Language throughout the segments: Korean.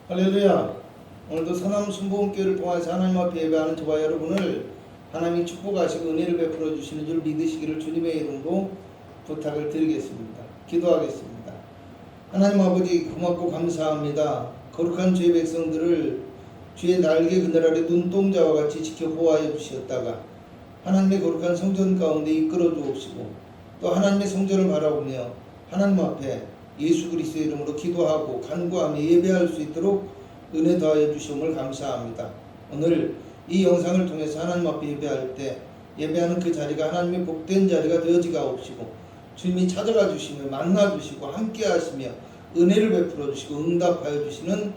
할렐루야. 오늘도 선함 순복음교회를 통해서 하나님 앞에 예배하는 저와 여러분을 하나님이 축복하시고 은혜를 베풀어 주시는 줄 믿으시기를 주님의 이름으로 부탁을 드리겠습니다. 기도하겠습니다. 하나님 아버지, 고맙고 감사합니다. 거룩한 주의 백성들을 주의 날개 그늘 아래 눈동자와 같이 지켜 보호하여 주셨다가 하나님의 거룩한 성전 가운데 이끌어 주옵시고 또 하나님의 성전을 바라보며 하나님 앞에 예수 그리스도의 이름으로 기도하고 간구하며 예배할 수 있도록 은혜 더하여 주시옵을 감사합니다. 오늘 이 영상을 통해서 하나님 앞에 예배할 때 예배하는 그 자리가 하나님의 복된 자리가 되어지가 없시고 주님이 찾아가 주시며 만나 주시고 함께 하시며 은혜를 베풀어 주시고 응답하여 주시는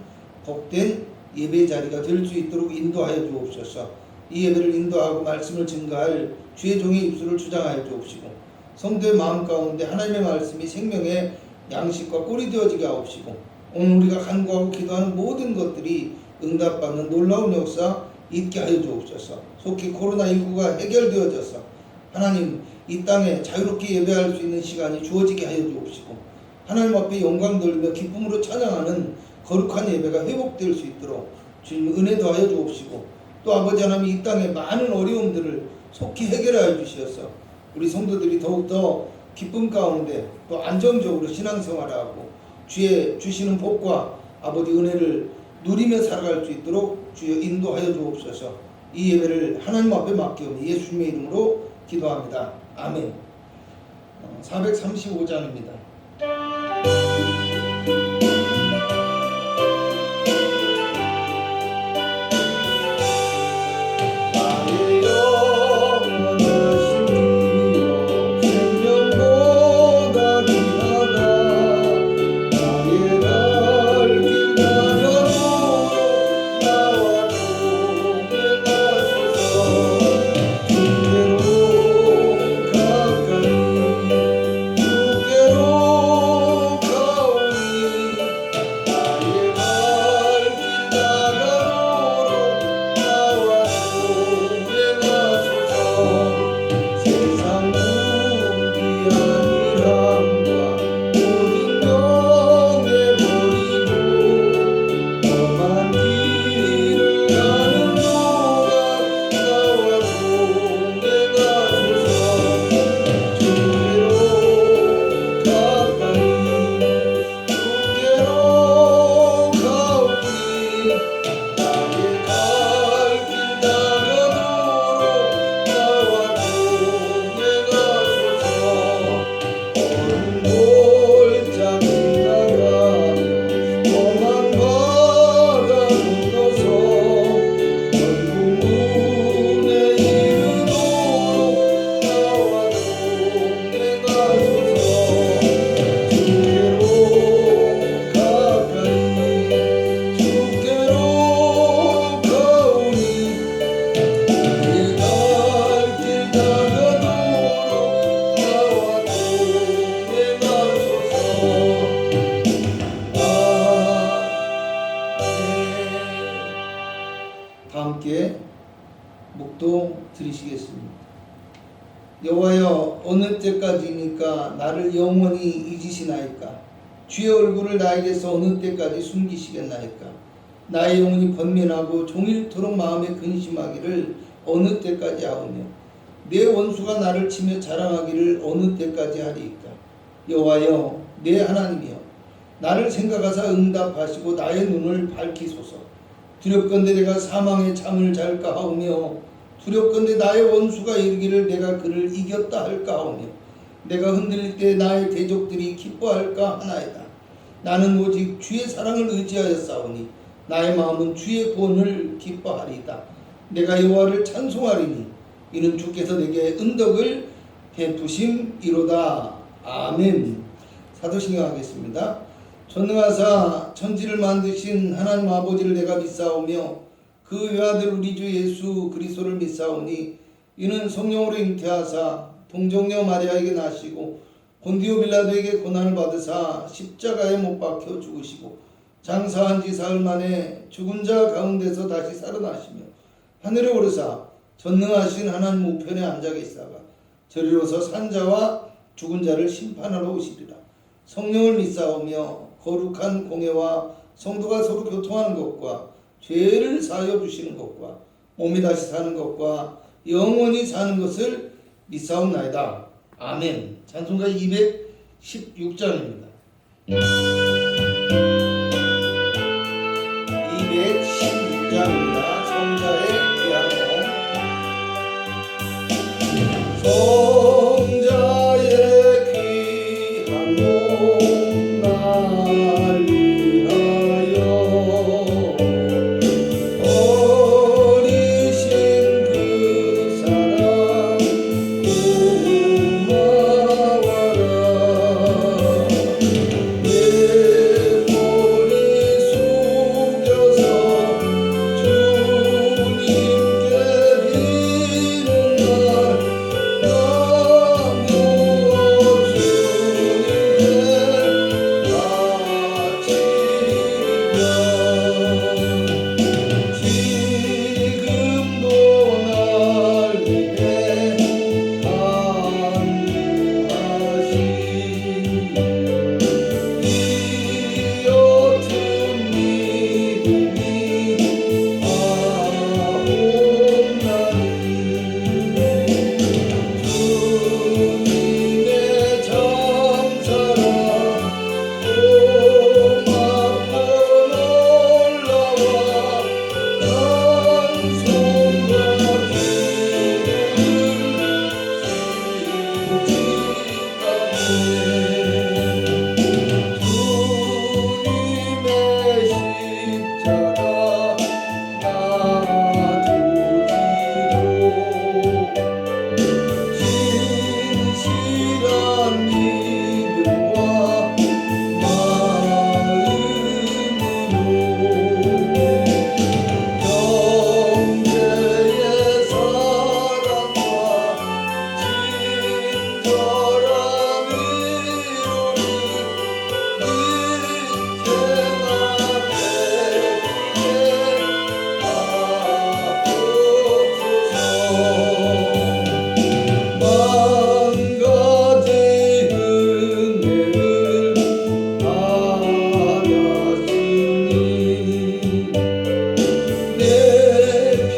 복된 예배 자리가 될 수 있도록 인도하여 주옵소서. 이 예배를 인도하고 말씀을 증거할 주의 종의 입술을 주장하여 주옵시고 성도의 마음 가운데 하나님의 말씀이 생명의 양식과 꿀이 되어지게 하옵시고 오늘 우리가 간구하고 기도하는 모든 것들이 응답받는 놀라운 역사 있게 하여 주옵소서. 속히 코로나19가 해결되어져서 하나님 이 땅에 자유롭게 예배할 수 있는 시간이 주어지게 하여 주옵시고 하나님 앞에 영광 돌리며 기쁨으로 찬양하는 거룩한 예배가 회복될 수 있도록 주님 은혜 더하여 주옵시고 또 아버지 하나님 이 땅에 많은 어려움들을 속히 해결하여 주시어서 우리 성도들이 더욱더 기쁨 가운데 또 안정적으로 신앙생활하고 주의 주시는 복과 아버지 은혜를 누리며 살아갈 수 있도록 주여 인도하여 주옵소서. 이 예배를 하나님 앞에 맡기오니 예수님의 이름으로 기도합니다. 아멘. 435장입니다. 묵도 드리시겠습니다. 여호와여, 어느 때까지니까 나를 영원히 잊으시나이까? 주의 얼굴을 나에게서 어느 때까지 숨기시겠나이까? 나의 영혼이 번민하고 종일토록 마음에 근심하기를 어느 때까지 하오며 내 원수가 나를 치며 자랑하기를 어느 때까지 하리이까? 여호와여, 내 하나님이여, 나를 생각하사 응답하시고 나의 눈을 밝히소서. 두렵건대 내가 사망의 잠을 잘까 하오며 두렵건대 나의 원수가 이르기를 내가 그를 이겼다 할까 하오며 내가 흔들릴 때 나의 대적들이 기뻐할까 하나이다. 나는 오직 주의 사랑을 의지하여 싸우니 나의 마음은 주의 구원을 기뻐하리이다. 내가 여호와를 찬송하리니 이는 주께서 내게 은덕을 베푸심이로다. 아멘. 사도신경 하겠습니다. 전능하사 천지를 만드신 하나님 아버지를 내가 믿사오며 그 외아들 우리 주 예수 그리스도를 믿사오니 이는 성령으로 잉태하사 동정녀 마리아에게 나시고 본디오 빌라도에게 고난을 받으사 십자가에 못 박혀 죽으시고 장사한 지 사흘 만에 죽은 자 가운데서 다시 살아나시며 하늘에 오르사 전능하신 하나님 우편에 앉아 계시다가 저리로서 산자와 죽은 자를 심판하러 오시리라. 성령을 믿사오며 거룩한 공회와 성도가 서로 교통하는 것과 죄를 사하여 주시는 것과 몸이 다시 사는 것과 영원히 사는 것을 믿사옵나이다. 아멘. 찬송가 216장입니다. 216장입니다. 성자의 피아노. 성자의 피아노 날 위하여 어리신 그 사랑 고마워라. 내 머리 숙여서 주님께 비는 날 나무 주님께 바치리라. 지금도 날 위해 간구하시 이 옅은 믿음이 아옵나니 주님의 참사랑 고맙고 놀라와 찬송과 기도를 주님의 십자가 놔두시고 진실한 믿음과 마음으로 형제의 사랑과 친절함 이루리 밑에나 베풀게 하옵소서. 만 가지 은혜를 받았으니 내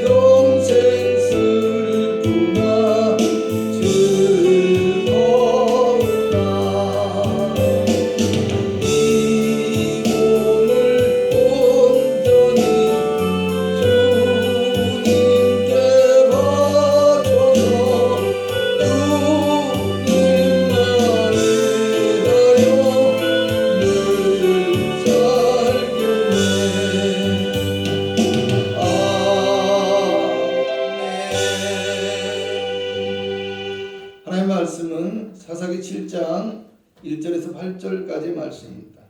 평생 슬프나 즐거우나 이 몸을 온전히 주님께 바쳐서 주님만을 위하여 늘 살겠네. 아멘. 하나님의 말씀은 사사기 7장 1절에서 8절까지 말씀입니다.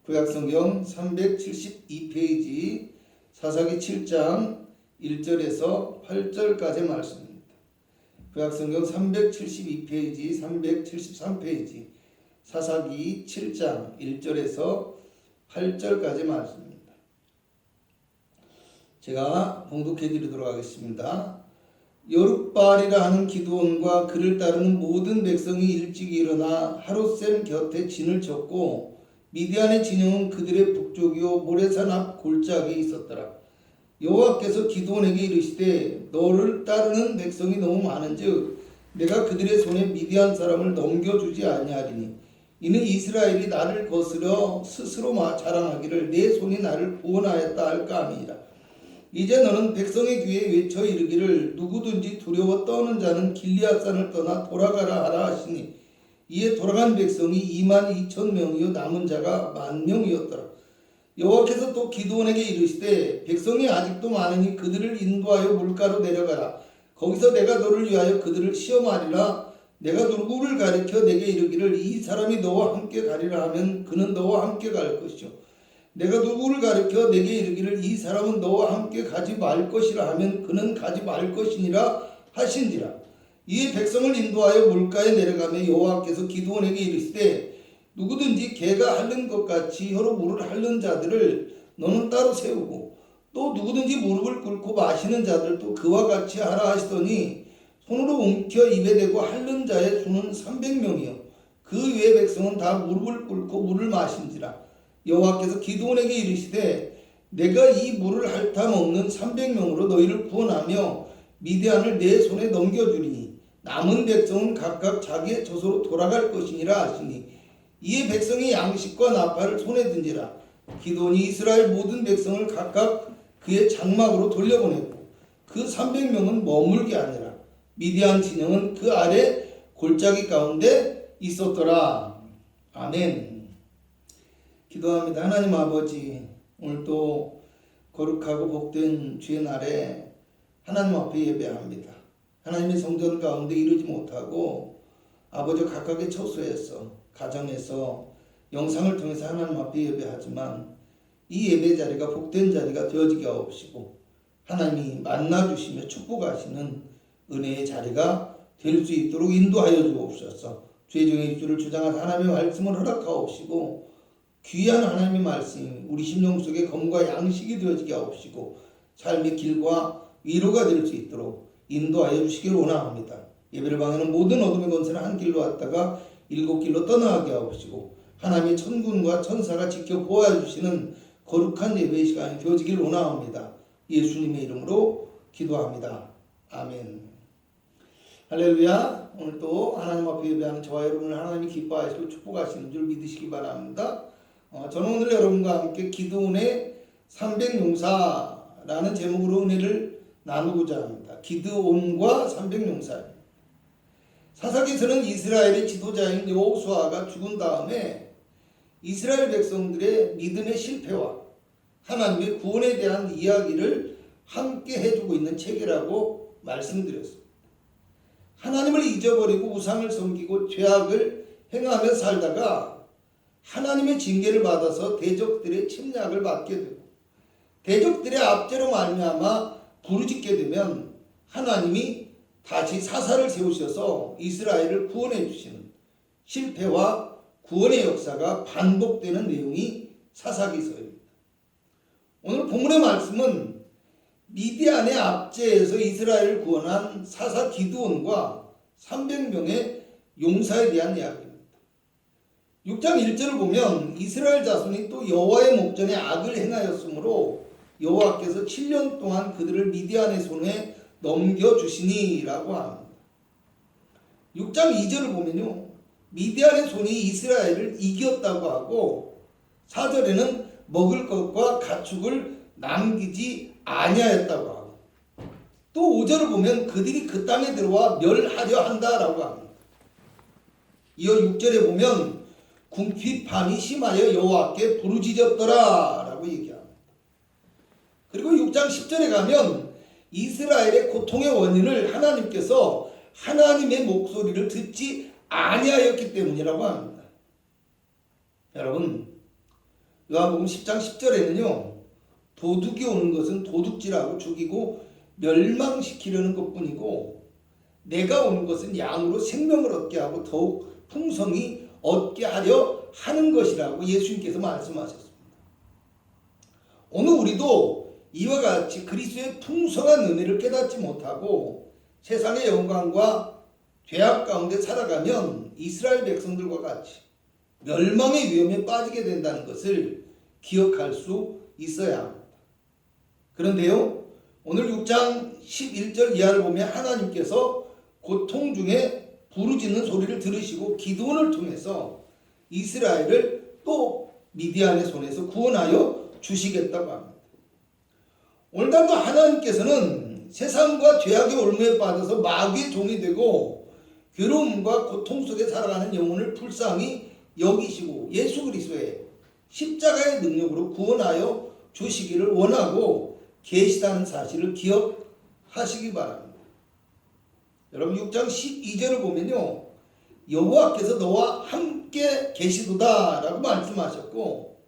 구약성경 372페이지 사사기 7장 1절에서 8절까지 말씀입니다. 구약성경 372페이지 373페이지 사사기 7장 1절에서 8절까지 말씀입니다. 제가 봉독해 드리도록 하겠습니다. 여룻바알이라 하는 기드온과 그를 따르는 모든 백성이 일찍 일어나 하롯셈 곁에 진을 쳤고 미디안의 진영은 그들의 북쪽이요 모레산 앞 골짜기에 있었더라. 여호와께서 기드온에게 이르시되 너를 따르는 백성이 너무 많은즉 내가 그들의 손에 미디안 사람을 넘겨주지 아니하리니 이는 이스라엘이 나를 거스려 스스로 자랑하기를 내 손이 나를 구원하였다 할까 함이니라. 이제 너는 백성의 귀에 외쳐 이르기를 누구든지 두려워 떠는 자는 길리앗산을 떠나 돌아가라 하라 하시니 이에 돌아간 백성이 22,000명이요 남은 자가 10,000명이었더라. 여호와께서 또 기드온에게 이르시되 백성이 아직도 많으니 그들을 인도하여 물가로 내려가라. 거기서 내가 너를 위하여 그들을 시험하리라. 내가 누구를 가리켜 내게 이르기를 이 사람이 너와 함께 가리라 하면 그는 너와 함께 갈 것이요 내가 누구를 가리켜 내게 이르기를 이 사람은 너와 함께 가지 말 것이라 하면 그는 가지 말 것이니라 하신지라. 이에 백성을 인도하여 물가에 내려가며 여호와께서 기드온에게 이르시되 누구든지 개가 핥는 것 같이 혀로 물을 핥는 자들을 너는 따로 세우고 또 누구든지 무릎을 꿇고 마시는 자들도 그와 같이 하라 하시더니 손으로 움켜 입에 대고 핥는 자의 수는 300명이요 그 외의 백성은 다 무릎을 꿇고 물을 마신지라. 여호와께서 기드온에게 이르시되 내가 이 물을 핥아 먹는 300명으로 너희를 구원하며 미디안을 내 손에 넘겨주리니 남은 백성은 각각 자기의 저소로 돌아갈 것이니라 하시니 이에 백성이 양식과 나팔을 손에 든지라. 기드온이 이스라엘 모든 백성을 각각 그의 장막으로 돌려보냈고 그 300명은 머물게 하니라. 미디안 진영은 그 아래 골짜기 가운데 있었더라. 아멘. 기도합니다. 하나님 아버지, 오늘도 거룩하고 복된 주의 날에 하나님 앞에 예배합니다. 하나님의 성전 가운데 이르지 못하고 아버지 각각의 처소에서 가정에서 영상을 통해서 하나님 앞에 예배하지만 이 예배 자리가 복된 자리가 되어지게 하옵시고 하나님이 만나주시며 축복하시는 은혜의 자리가 될 수 있도록 인도하여 주옵소서. 주의 종의 입술을 주장하사 하나님의 말씀을 허락하옵시고 귀한 하나님의 말씀이 우리 심령 속에 검과 양식이 되어지게 하옵시고 삶의 길과 위로가 될 수 있도록 인도하여 주시기를 원합니다. 예배를 방해하는 모든 어둠의 권세는 한 길로 왔다가 7길로 떠나가게 하옵시고 하나님의 천군과 천사가 지켜 보아주시는 거룩한 예배의 시간이 되어지기를 원합니다. 예수님의 이름으로 기도합니다. 아멘. 할렐루야. 오늘도 하나님 앞에 예배하는 저와 여러분을 하나님이 기뻐하시고 축복하시는 줄 믿으시기 바랍니다. 저는 오늘 여러분과 함께 기드온의 300용사라는 제목으로 은혜를 나누고자 합니다. 기드온과 300용사입니다. 사사기서는 이스라엘의 지도자인 여호수아가 죽은 다음에 이스라엘 백성들의 믿음의 실패와 하나님의 구원에 대한 이야기를 함께 해주고 있는 책이라고 말씀드렸습니다. 하나님을 잊어버리고 우상을 섬기고 죄악을 행하며 살다가 하나님의 징계를 받아서 대적들의 침략을 받게 되고 대적들의 압제로 말미암아 부르짖게 되면 하나님이 다시 사사를 세우셔서 이스라엘을 구원해 주시는 실패와 구원의 역사가 반복되는 내용이 사사기서입니다. 오늘 본문의 말씀은 미디안의 압제에서 이스라엘을 구원한 사사 기드온과 300명의 용사에 대한 이야기입니다. 6장 1절을 보면 이스라엘 자손이 또 여호와의 목전에 악을 행하였으므로 여호와께서 7년 동안 그들을 미디안의 손에 넘겨주시니라고 합니다. 6장 2절을 보면요, 미디안의 손이 이스라엘을 이겼다고 하고 4절에는 먹을 것과 가축을 남기지 아니하였다고 하고 또 5절을 보면 그들이 그 땅에 들어와 멸하려 한다라고 합니다. 이어 6절에 보면 궁핍 밤이 심하여 여호와께 부르짖었더라 라고 얘기합니다. 그리고 6장 10절에 가면 이스라엘의 고통의 원인을 하나님께서 하나님의 목소리를 듣지 아니하였기 때문이라고 합니다. 여러분, 요한복음 10장 10절에는요 도둑이 오는 것은 도둑질하고 죽이고 멸망시키려는 것뿐이고 내가 오는 것은 양으로 생명을 얻게 하고 더욱 풍성히 얻게 하려 하는 것이라고 예수님께서 말씀하셨습니다. 오늘 우리도 이와 같이 그리스도의 풍성한 은혜를 깨닫지 못하고 세상의 영광과 죄악 가운데 살아가면 이스라엘 백성들과 같이 멸망의 위험에 빠지게 된다는 것을 기억할 수 있어야 합니다. 그런데요, 오늘 6장 11절 이하를 보면 하나님께서 고통 중에 부르짖는 소리를 들으시고 기드온을 통해서 이스라엘을 또 미디안의 손에서 구원하여 주시겠다고 합니다. 오늘날도 하나님께서는 세상과 죄악의 올무에 빠져서 마귀의 종이 되고 괴로움과 고통 속에 살아가는 영혼을 불쌍히 여기시고 예수 그리스도의 십자가의 능력으로 구원하여 주시기를 원하고 계시다는 사실을 기억하시기 바랍니다. 여러분 6장 12절을 보면요, 여호와께서 너와 함께 계시도다 라고 말씀하셨고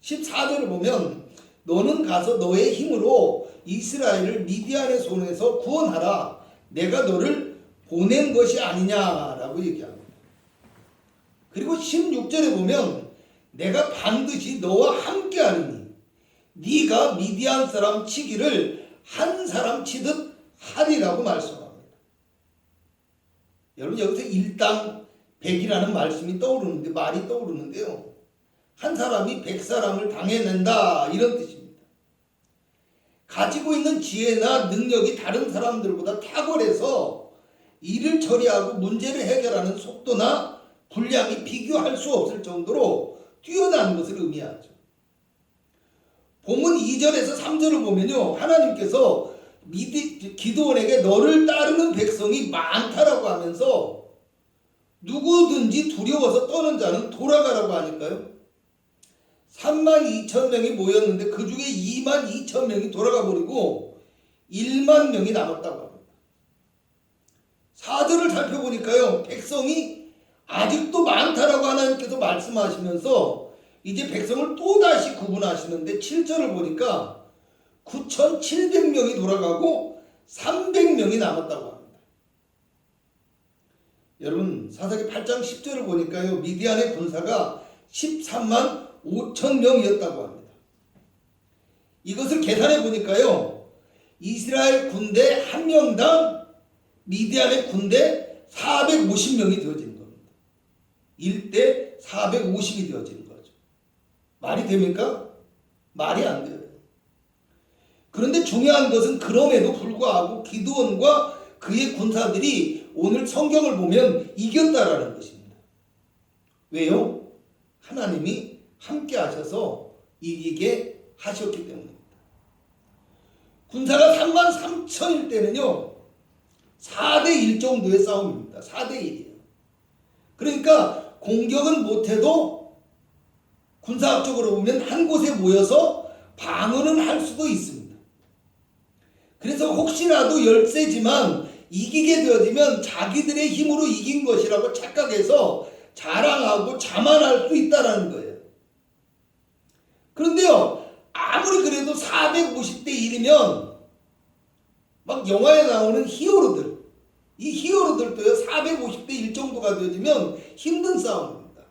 14절을 보면 너는 가서 너의 힘으로 이스라엘을 미디안의 손에서 구원하라, 내가 너를 보낸 것이 아니냐라고 얘기합니다. 그리고 16절에 보면 내가 반드시 너와 함께 하리니 네가 미디안 사람 치기를 한 사람 치듯 하리라고 말씀합니다. 여러분 여기서 일당 백이라는 말씀이 떠오르는데 말이 떠오르는데요, 한 사람이 100사람을 당해낸다 이런 뜻입니다. 가지고 있는 지혜나 능력이 다른 사람들보다 탁월해서 일을 처리하고 문제를 해결하는 속도나 분량이 비교할 수 없을 정도로 뛰어난 것을 의미하죠. 본문 2절에서 3절을 보면요, 하나님께서 기드온에게 너를 따르는 백성이 많다라고 하면서 누구든지 두려워서 떠는 자는 돌아가라고 하니까요. 32,000명이 모였는데 그 중에 22,000명이 돌아가 버리고 1만 명이 남았다고 합니다. 4절을 살펴보니까요, 백성이 아직도 많다라고 하나님께서 말씀하시면서 이제 백성을 또다시 구분하시는데 7절을 보니까 9,700명이 돌아가고 300명이 남았다고 합니다. 여러분, 사사기 8장 10절을 보니까요, 미디안의 군사가 13만 5천 명이었다고 합니다. 이것을 계산해 보니까요, 이스라엘 군대 한 명당 미디안의 군대 450명이 되어지는 겁니다. 1대 450이 되어지는 거죠. 말이 됩니까? 말이 안 돼요. 그런데 중요한 것은 그럼에도 불구하고 기드온과 그의 군사들이 오늘 성경을 보면 이겼다라는 것입니다. 왜요? 하나님이 함께 하셔서 이기게 하셨기 때문입니다. 군사가 33,000일 때는요, 4대1 정도의 싸움입니다. 4대1이에요. 그러니까 공격은 못해도 군사학적으로 보면 한 곳에 모여서 방어는 할 수도 있습니다. 그래서 혹시라도 열세지만 이기게 되어지면 자기들의 힘으로 이긴 것이라고 착각해서 자랑하고 자만할 수 있다는 거예요. 그런데요, 아무리 그래도 450대 1이면 막 영화에 나오는 히어로들, 이 히어로들도요 450대 1 정도가 되어지면 힘든 싸움입니다.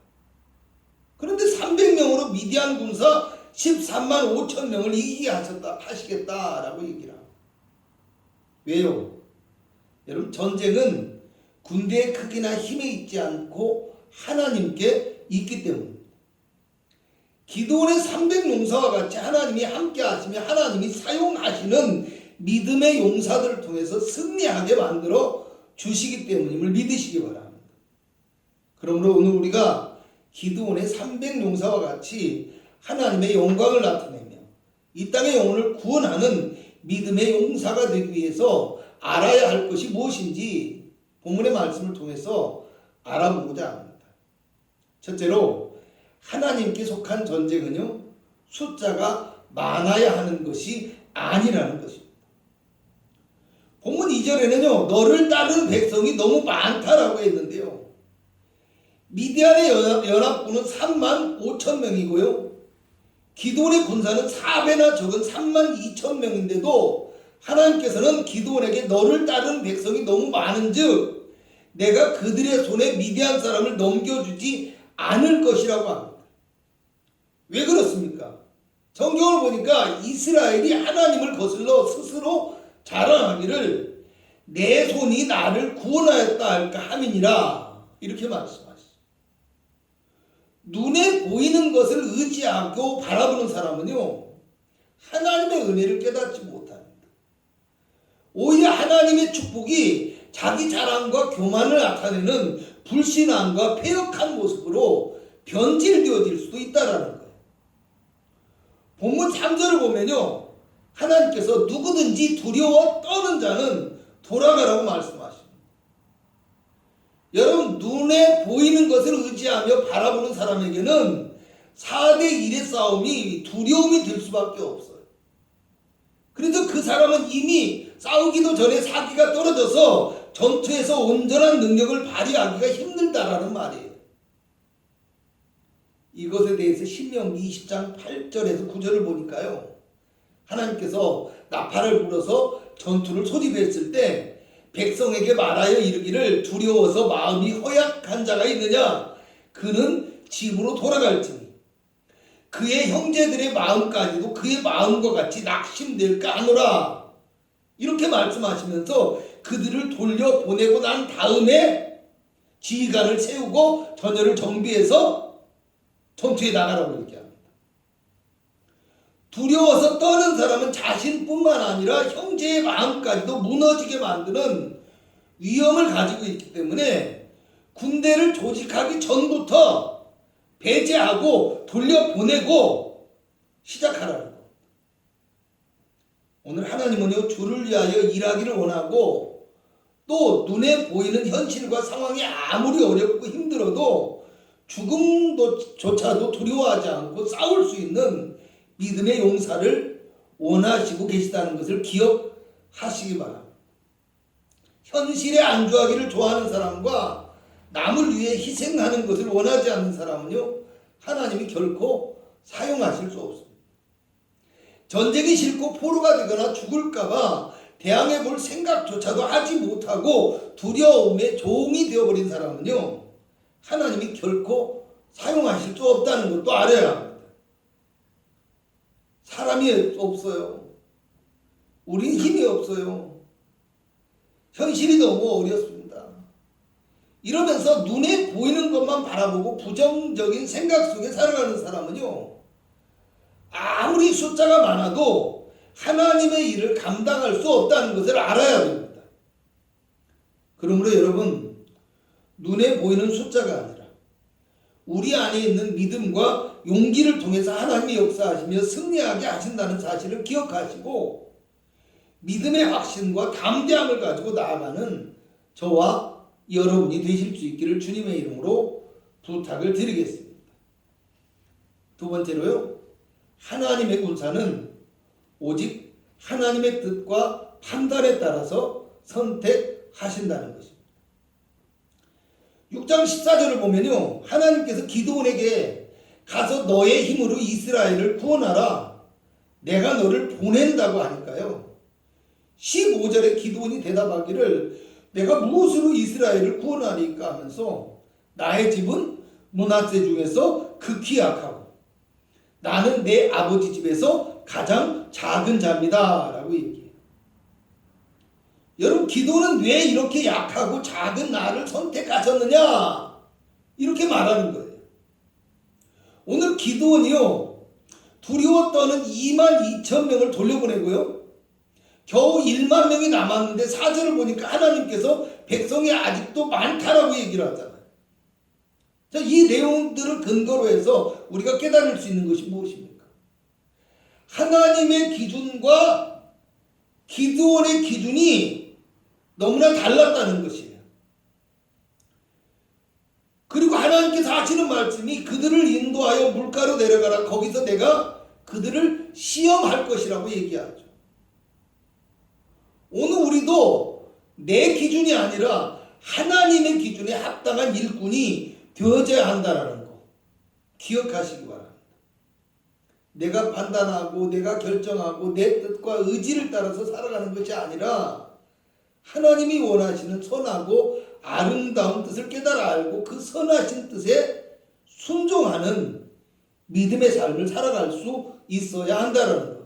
그런데 300명으로 미디안 군사 13만 5천 명을 이기게 하시겠다라고 얘기를 합니다. 왜요? 여러분, 전쟁은 군대의 크기나 힘에 있지 않고 하나님께 있기 때문입니다. 기드온의 300용사와 같이 하나님이 함께 하시며 하나님이 사용하시는 믿음의 용사들을 통해서 승리하게 만들어 주시기 때문임을 믿으시기 바랍니다. 그러므로 오늘 우리가 기드온의 300용사와 같이 하나님의 영광을 나타내며 이 땅의 영혼을 구원하는 믿음의 용사가 되기 위해서 알아야 할 것이 무엇인지 본문의 말씀을 통해서 알아보고자 합니다. 첫째로, 하나님께 속한 전쟁은요, 숫자가 많아야 하는 것이 아니라는 것입니다. 본문 2절에는요, 너를 따르는 백성이 너무 많다라고 했는데요, 미디안의 연합군은 3만 5천 명이고요, 기드온의 군사는 4배나 적은 3만 2천 명인데도 하나님께서는 기드온에게 너를 따르는 백성이 너무 많은즉 내가 그들의 손에 미디안 사람을 넘겨주지 않을 것이라고 합니다. 왜 그렇습니까? 성경을 보니까 이스라엘이 하나님을 거슬러 스스로 자랑하기를 내 손이 나를 구원하였다 할까 함이니라 이렇게 말씀하시죠. 눈에 보이는 것을 의지하고 바라보는 사람은요, 하나님의 은혜를 깨닫지 못합니다. 오히려 하나님의 축복이 자기 자랑과 교만을 나타내는 불신앙과 패역한 모습으로 변질되어질 수도 있다라는 거예요. 본문 3절을 보면요, 하나님께서 누구든지 두려워 떠는 자는 돌아가라고 말씀하십니다. 여러분, 눈에 보이는 것을 의지하며 바라보는 사람에게는 4대1의 싸움이 두려움이 될 수밖에 없어요. 그래서 그 사람은 이미 싸우기도 전에 사기가 떨어져서 전투에서 온전한 능력을 발휘하기가 힘들다라는 말이에요. 이것에 대해서 신명기 20장 8절에서 9절을 보니까요, 하나님께서 나팔을 불어서 전투를 소집했을 때 백성에게 말하여 이르기를 두려워서 마음이 허약한 자가 있느냐? 그는 집으로 돌아갈지니 그의 형제들의 마음까지도 그의 마음과 같이 낙심될까 하노라. 이렇게 말씀하시면서 그들을 돌려보내고 난 다음에 지휘관을 세우고 전열을 정비해서 전투에 나가라고 얘기합니다. 두려워서 떠는 사람은 자신뿐만 아니라 형제의 마음까지도 무너지게 만드는 위험을 가지고 있기 때문에 군대를 조직하기 전부터 배제하고 돌려보내고 시작하라는 겁니다. 오늘 하나님은요, 주를 위하여 일하기를 원하고 또 눈에 보이는 현실과 상황이 아무리 어렵고 힘들어도 죽음조차도 두려워하지 않고 싸울 수 있는 믿음의 용사를 원하시고 계시다는 것을 기억하시기 바랍니다. 현실에 안주하기를 좋아하는 사람과 남을 위해 희생하는 것을 원하지 않는 사람은요, 하나님이 결코 사용하실 수 없습니다. 전쟁이 싫고 포로가 되거나 죽을까봐 대항해 볼 생각조차도 하지 못하고 두려움의 종이 되어버린 사람은요, 하나님이 결코 사용하실 수 없다는 것도 알아야 합니다. 사람이 없어요. 우린 힘이 없어요. 현실이 너무 어렵습니다. 이러면서 눈에 보이는 것만 바라보고 부정적인 생각 속에 살아가는 사람은요, 아무리 숫자가 많아도 하나님의 일을 감당할 수 없다는 것을 알아야 됩니다. 그러므로 여러분, 눈에 보이는 숫자가 아니라 우리 안에 있는 믿음과 용기를 통해서 하나님이 역사하시며 승리하게 하신다는 사실을 기억하시고 믿음의 확신과 담대함을 가지고 나아가는 저와 여러분이 되실 수 있기를 주님의 이름으로 부탁을 드리겠습니다. 두 번째로요, 하나님의 군사는 오직 하나님의 뜻과 판단에 따라서 선택하신다는 것입니다. 6장 14절을 보면요, 하나님께서 기드온에게 가서 너의 힘으로 이스라엘을 구원하라, 내가 너를 보낸다고 하니까요, 15절에 기드온이 대답하기를 내가 무엇으로 이스라엘을 구원하리까 하면서 나의 집은 므낫세 중에서 극히 약하고 나는 내 아버지 집에서 가장 작은 자입니다 라고 얘기해요. 여러분, 기도는 왜 이렇게 약하고 작은 나를 선택하셨느냐 이렇게 말하는 거예요. 오늘 기도는요, 두려워 떠는 22,000명을 돌려보내고요, 겨우 1만 명이 남았는데 4절을 보니까 하나님께서 백성이 아직도 많다라고 얘기를 하잖아요. 자, 이 내용들을 근거로 해서 우리가 깨달을 수 있는 것이 무엇입니까? 하나님의 기준과 기드온의 기준이 너무나 달랐다는 것이에요. 그리고 하나님께서 하시는 말씀이 그들을 인도하여 물가로 내려가라, 거기서 내가 그들을 시험할 것이라고 얘기하죠. 오늘 우리도 내 기준이 아니라 하나님의 기준에 합당한 일꾼이 되어져야 한다는 거 기억하시기 바랍니다. 내가 판단하고 내가 결정하고 내 뜻과 의지를 따라서 살아가는 것이 아니라 하나님이 원하시는 선하고 아름다운 뜻을 깨달아 알고 그 선하신 뜻에 순종하는 믿음의 삶을 살아갈 수 있어야 한다는 겁니다.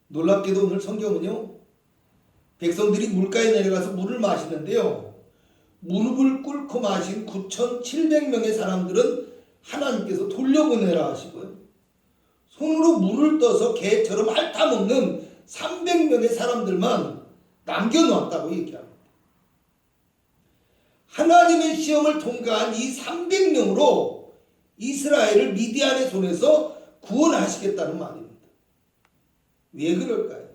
놀랍게도 오늘 성경은요, 백성들이 물가에 내려가서 물을 마시는데요, 무릎을 꿇고 마신 9,700명의 사람들은 하나님께서 돌려보내라 하시고요, 손으로 물을 떠서 개처럼 핥아먹는 300명의 사람들만 남겨놓았다고 얘기합니다. 하나님의 시험을 통과한 이 300명으로 이스라엘을 미디안의 손에서 구원하시겠다는 말입니다. 왜 그럴까요?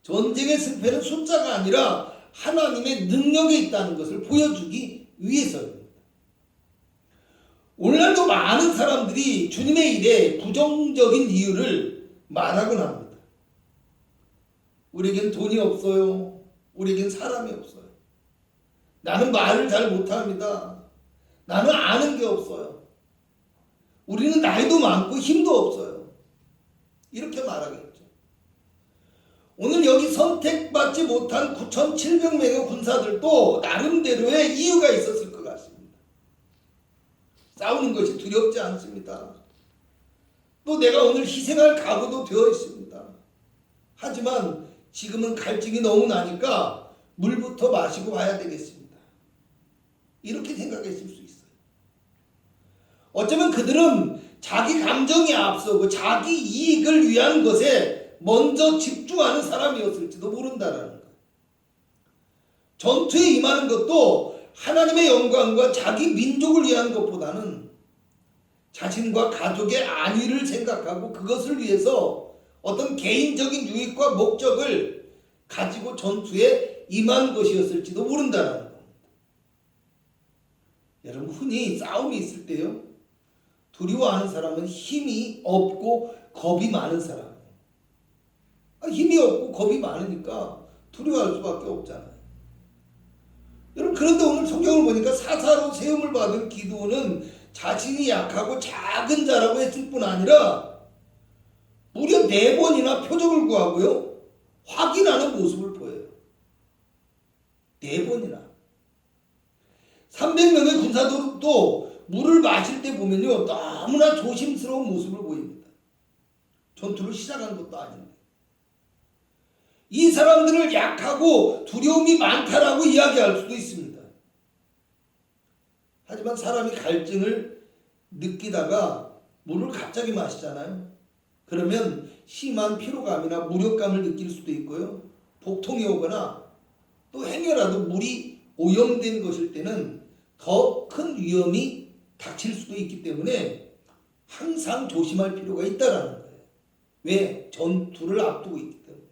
전쟁의 승패는 숫자가 아니라 하나님의 능력에 있다는 것을 보여주기 위해서입니다. 오늘날도 많은 사람들이 주님의 일에 부정적인 이유를 말하곤 합니다. 우리에겐 돈이 없어요. 우리에겐 사람이 없어요. 나는 말을 잘 못합니다. 나는 아는 게 없어요. 우리는 나이도 많고 힘도 없어요. 이렇게 말하겠죠. 오늘 여기 선택받지 못한 9,700명의 군사들도 나름대로의 이유가 있었을 것 같습니다. 싸우는 것이 두렵지 않습니다. 또 내가 오늘 희생할 각오도 되어 있습니다. 하지만 지금은 갈증이 너무 나니까 물부터 마시고 와야 되겠습니다. 이렇게 생각했을 수 있어요. 어쩌면 그들은 자기 감정이 앞서고 자기 이익을 위한 것에 먼저 집중하는 사람이었을지도 모른다라는 거예요. 전투에 임하는 것도 하나님의 영광과 자기 민족을 위한 것보다는 자신과 가족의 안위를 생각하고 그것을 위해서 어떤 개인적인 유익과 목적을 가지고 전투에 임한 것이었을지도 모른다는 겁니다. 여러분, 흔히 싸움이 있을 때요, 두려워하는 사람은 힘이 없고 겁이 많은 사람이에요. 힘이 없고 겁이 많으니까 두려워할 수밖에 없잖아요. 여러분, 그런데 오늘 성경을 보니까 사사로 세움을 받은 기드온은 자신이 약하고 작은 자라고 했을 뿐 아니라 무려 4번이나 표적을 구하고요, 확인하는 모습을 보여요. 4번이나. 300명의 군사들도 물을 마실 때 보면요, 너무나 조심스러운 모습을 보입니다. 전투를 시작한 것도 아닌데. 이 사람들을 약하고 두려움이 많다라고 이야기할 수도 있습니다. 하지만 사람이 갈증을 느끼다가 물을 갑자기 마시잖아요. 그러면 심한 피로감이나 무력감을 느낄 수도 있고요, 복통이 오거나 또 행여라도 물이 오염된 것일 때는 더 큰 위험이 닥칠 수도 있기 때문에 항상 조심할 필요가 있다라는 거예요. 왜? 전투를 앞두고 있기 때문에.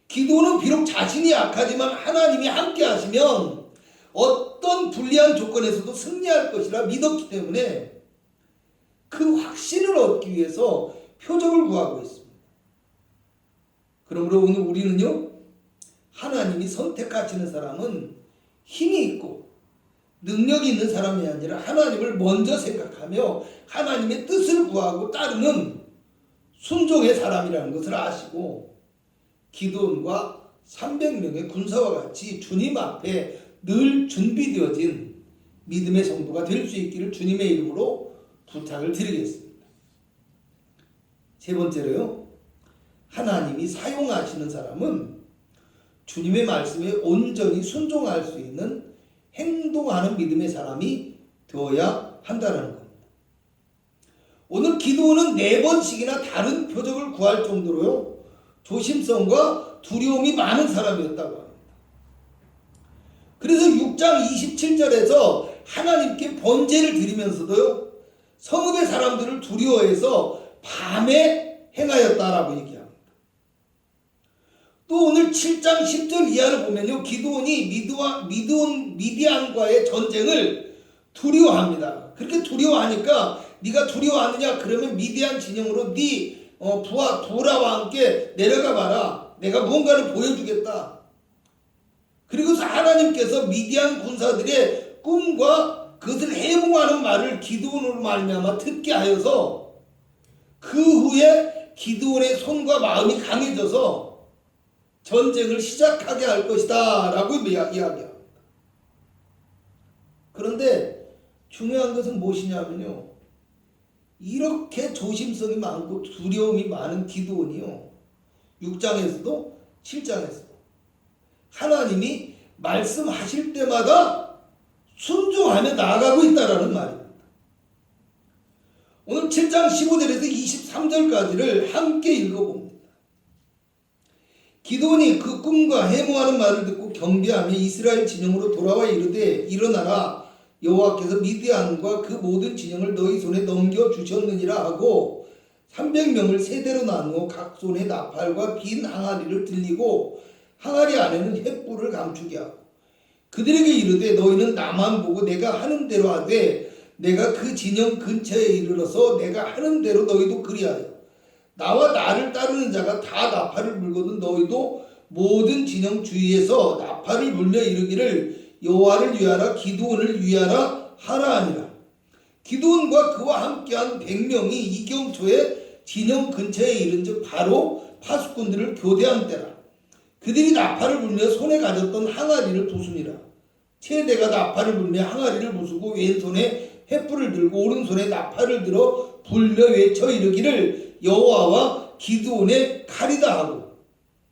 기도는 비록 자신이 약하지만 하나님이 함께 하시면 어떤 불리한 조건에서도 승리할 것이라 믿었기 때문에 그 확신을 얻기 위해서 표적을 구하고 있습니다. 그러므로 오늘 우리는요, 하나님이 선택하시는 사람은 힘이 있고 능력이 있는 사람이 아니라 하나님을 먼저 생각하며 하나님의 뜻을 구하고 따르는 순종의 사람이라는 것을 아시고 기드온과 300명의 군사와 같이 주님 앞에 늘 준비되어진 믿음의 성도가 될 수 있기를 주님의 이름으로 부탁을 드리겠습니다. 세 번째로요, 하나님이 사용하시는 사람은 주님의 말씀에 온전히 순종할 수 있는 행동하는 믿음의 사람이 되어야 한다는 겁니다. 오늘 기도는 4번씩이나 다른 표적을 구할 정도로요, 조심성과 두려움이 많은 사람이었다고 합니다. 그래서 6장 27절에서 하나님께 번제를 드리면서도요, 성읍의 사람들을 두려워해서 밤에 행하였다라고 얘기합니다. 또 오늘 7장 10절 이하를 보면요, 기드온이 미디안과의 전쟁을 두려워합니다. 그렇게 두려워하니까 네가 두려워하느냐? 그러면 미디안 진영으로 네 부하 도라와 함께 내려가 봐라. 내가 무언가를 보여주겠다. 그리고서 하나님께서 미디안 군사들의 꿈과 그것을 해몽하는 말을 기드온으로 말미암아 듣게 하여서 그 후에 기드온의 손과 마음이 강해져서 전쟁을 시작하게 할 것이다 라고 이야기합니다. 그런데 중요한 것은 무엇이냐면요, 이렇게 조심성이 많고 두려움이 많은 기드온이요, 6장에서도 7장에서도 하나님이 말씀하실 때마다 순종하며 나아가고 있다라는 말입니다. 오늘 7장 15절에서 23절까지를 함께 읽어봅니다. 기드온이 그 꿈과 해몽하는 말을 듣고 경배하며 이스라엘 진영으로 돌아와 이르되, 일어나라, 여호와께서 미디안과 그 모든 진영을 너희 손에 넘겨주셨느니라 하고 300명을 세대로 나누어 각 손에 나팔과 빈 항아리를 들리고 항아리 안에는 횃불을 감추게 하고 그들에게 이르되, 너희는 나만 보고 내가 하는 대로 하되 내가 그 진영 근처에 이르러서 내가 하는 대로 너희도 그리하여 나와 나를 따르는 자가 다 나팔을 불거든 너희도 모든 진영 주위에서 나팔을 불며 이르기를 여호와를 위하라, 기드온을 위하라 하라 하니라. 기드온과 그와 함께한 100명이 이경초에 진영 근처에 이른즉 바로 파수꾼들을 교대한 때라. 그들이 나팔을 불며 손에 가졌던 항아리를 부수니라. 세대가 나팔을 불며 항아리를 부수고 왼손에 횃불을 들고 오른손에 나팔을 들어 불며 외쳐 이르기를 여호와와 기드온의 칼이다 하고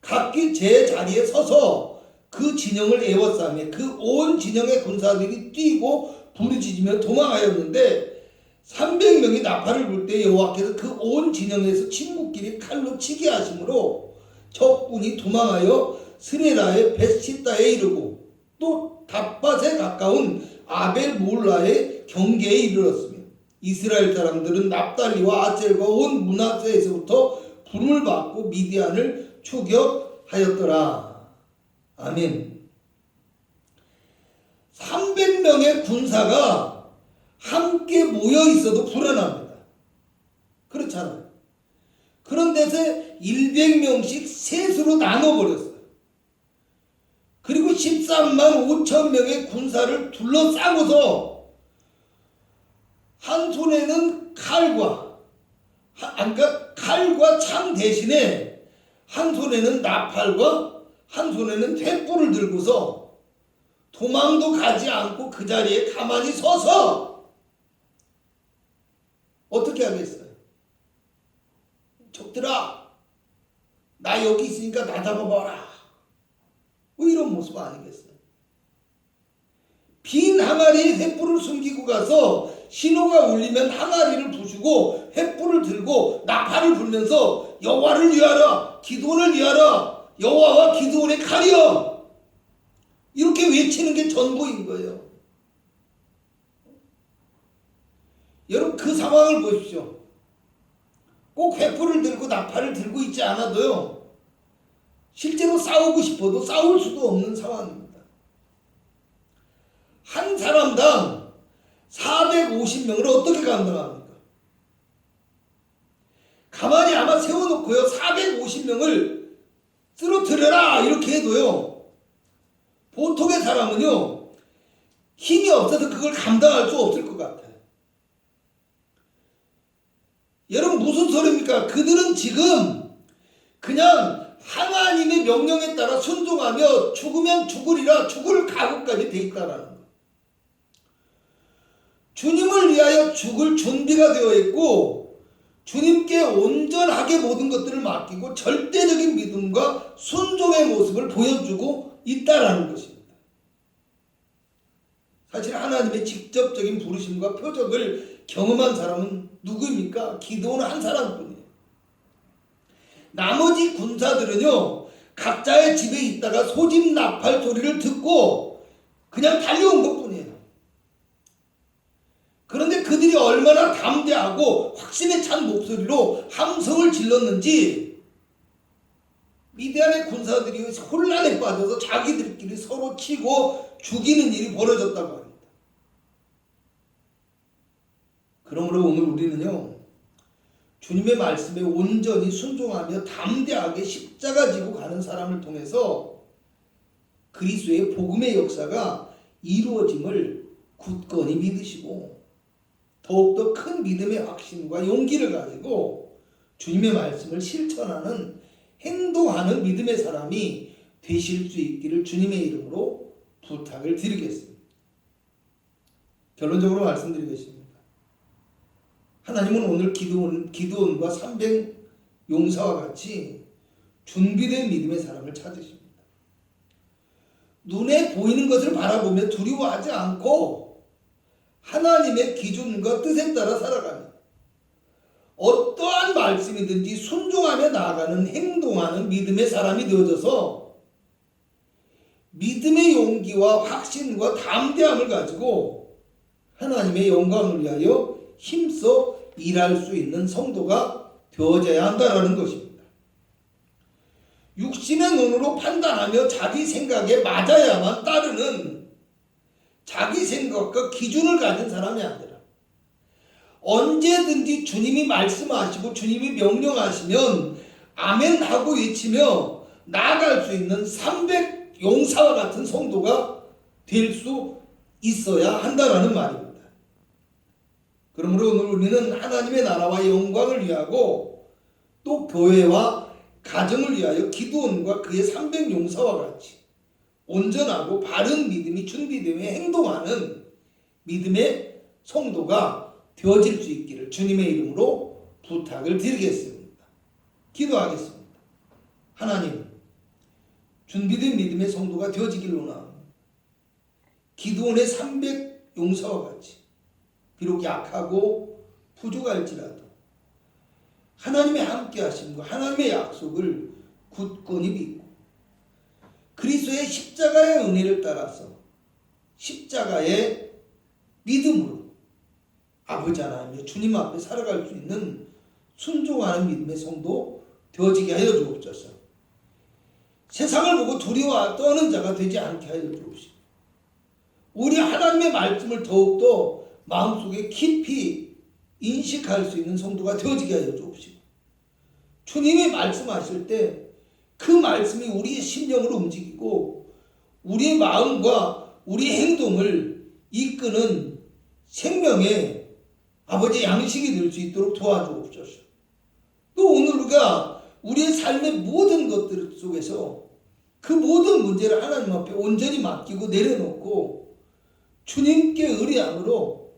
각기 제 자리에 서서 그 진영을 에워싸매 그 온 진영의 군사들이 뛰고 부르짖으며 도망하였는데 300명이 나팔을 불 때 여호와께서 그 온 진영에서 친구끼리 칼로 치게 하심으로 적군이 도망하여 스레라의 벳시다에 이르고 또 답밭에 가까운 아벨 몰라의 경계에 이르렀으며 이스라엘 사람들은 납달리와 아셀과 온 므낫세에서부터 부름을 받고 미디안을 추격하였더라. 아멘. 300명의 군사가 함께 모여 있어도 불안합니다. 그렇잖아요. 그런 데서 100명씩 셋으로 나눠버렸어요. 그리고 13만 5천 명의 군사를 둘러싸고서 한 손에는 칼과 창 대신에 한 손에는 나팔과 한 손에는 횃불을 들고서 도망도 가지 않고 그 자리에 가만히 서서 어떻게 하겠어요? 적들아, 나 여기 있으니까 나 잡아봐라. 뭐 이런 모습 아니겠어요? 빈 항아리에 횃불을 숨기고 가서 신호가 울리면 항아리를 부수고 횃불을 들고 나팔을 불면서 여호와를 위하라, 기드온을 위하라, 여호와와 기드온의 칼이여, 이렇게 외치는 게 전부인 거예요. 여러분, 그 상황을 보십시오. 꼭 횃불을 들고 나팔을 들고 있지 않아도요, 실제로 싸우고 싶어도 싸울 수도 없는 상황입니다. 한 사람당 450명을 어떻게 감당합니까? 가만히 아마 세워놓고요, 450명을 쓰러뜨려라 이렇게 해도요, 보통의 사람은요 힘이 없어서 그걸 감당할 수 없을 것 같아요. 여러분, 무슨 소리입니까? 그들은 지금 그냥 하나님의 명령에 따라 순종하며 죽으면 죽으리라, 죽을 각오까지 돼 있다라는 거예요. 주님을 위하여 죽을 준비가 되어 있고 주님께 온전하게 모든 것들을 맡기고 절대적인 믿음과 순종의 모습을 보여주고 있다라는 것입니다. 사실 하나님의 직접적인 부르심과 표적을 경험한 사람은 누구입니까? 기드온은 한 사람뿐이에요. 나머지 군사들은요, 각자의 집에 있다가 소집 나팔 소리를 듣고 그냥 달려온 것뿐이에요. 그런데 그들이 얼마나 담대하고 확신에 찬 목소리로 함성을 질렀는지 미디안의 군사들이 혼란에 빠져서 자기들끼리 서로 치고 죽이는 일이 벌어졌다고 합니다. 그러므로 오늘 우리는요, 주님의 말씀에 온전히 순종하며 담대하게 십자가 지고 가는 사람을 통해서 그리스도의 복음의 역사가 이루어짐을 굳건히 믿으시고 더욱더 큰 믿음의 확신과 용기를 가지고 주님의 말씀을 실천하는, 행동하는 믿음의 사람이 되실 수 있기를 주님의 이름으로 부탁을 드리겠습니다. 결론적으로 말씀드리겠습니다. 하나님은 오늘 기드온과 300 용사와 같이 준비된 믿음의 사람을 찾으십니다. 눈에 보이는 것을 바라보며 두려워하지 않고 하나님의 기준과 뜻에 따라 살아가는, 어떠한 말씀이든지 순종하며 나아가는, 행동하는 믿음의 사람이 되어져서 믿음의 용기와 확신과 담대함을 가지고 하나님의 영광을 위하여 힘써 일할 수 있는 성도가 되어져야 한다는 것입니다. 육신의 눈으로 판단하며 자기 생각에 맞아야만 따르는 자기 생각과 기준을 가진 사람이 아니라 언제든지 주님이 말씀하시고 주님이 명령하시면 아멘 하고 외치며 나아갈 수 있는 300 용사와 같은 성도가 될 수 있어야 한다라는 말입니다. 그러므로 오늘 우리는 하나님의 나라와 영광을 위하고 또 교회와 가정을 위하여 기드온과 그의 300 용사와 같이 온전하고 바른 믿음이 준비되며 행동하는 믿음의 성도가 되어질 수 있기를 주님의 이름으로 부탁을 드리겠습니다. 기도하겠습니다. 하나님, 준비된 믿음의 성도가 되어지기를 원합니다. 기드온의 300 용사와 같이 비록 약하고 부족할지라도 하나님의 함께 하심과 하나님의 약속을 굳건히 믿고 그리스도의 십자가의 은혜를 따라서 십자가의 믿음으로 아버지 하나님의 주님 앞에 살아갈 수 있는 순종하는 믿음의 성도 되어지게 하여 주옵소서. 세상을 보고 두려워 떠는 자가 되지 않게 하여 주옵시고 우리 하나님의 말씀을 더욱더 마음속에 깊이 인식할 수 있는 성도가 되어지게 하여 주옵시고 주님이 말씀하실 때 그 말씀이 우리의 심령을 움직이고 우리의 마음과 우리의 행동을 이끄는 생명의 아버지의 양식이 될 수 있도록 도와주옵소서. 또 오늘 우리가 우리의 삶의 모든 것들 속에서 그 모든 문제를 하나님 앞에 온전히 맡기고 내려놓고 주님께 의뢰함으로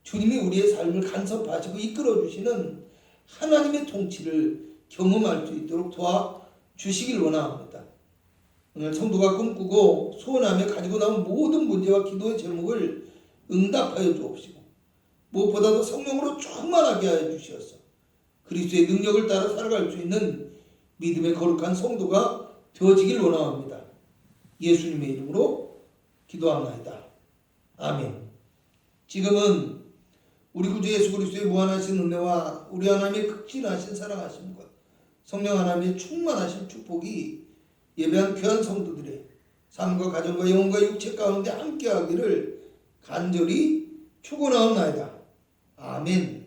주님이 우리의 삶을 간섭하시고 이끌어주시는 하나님의 통치를 경험할 수 있도록 도와주시길 원합니다. 오늘 성도가 꿈꾸고 소원하며 가지고 나온 모든 문제와 기도의 제목을 응답하여 주옵시고 무엇보다도 성령으로 충만하게 하여 주시어서 그리스도의 능력을 따라 살아갈 수 있는 믿음의 거룩한 성도가 되어지길 원합니다. 예수님의 이름으로 기도합니다. 아멘. 지금은 우리 구주 예수 그리스도의 무한하신 은혜와 우리 하나님의 극진하신 사랑하심과 성령 하나님의 충만하신 축복이 예배한 귀한 성도들의 삶과 가정과 영혼과 육체 가운데 함께하기를 간절히 축원하옵나이다. 아멘.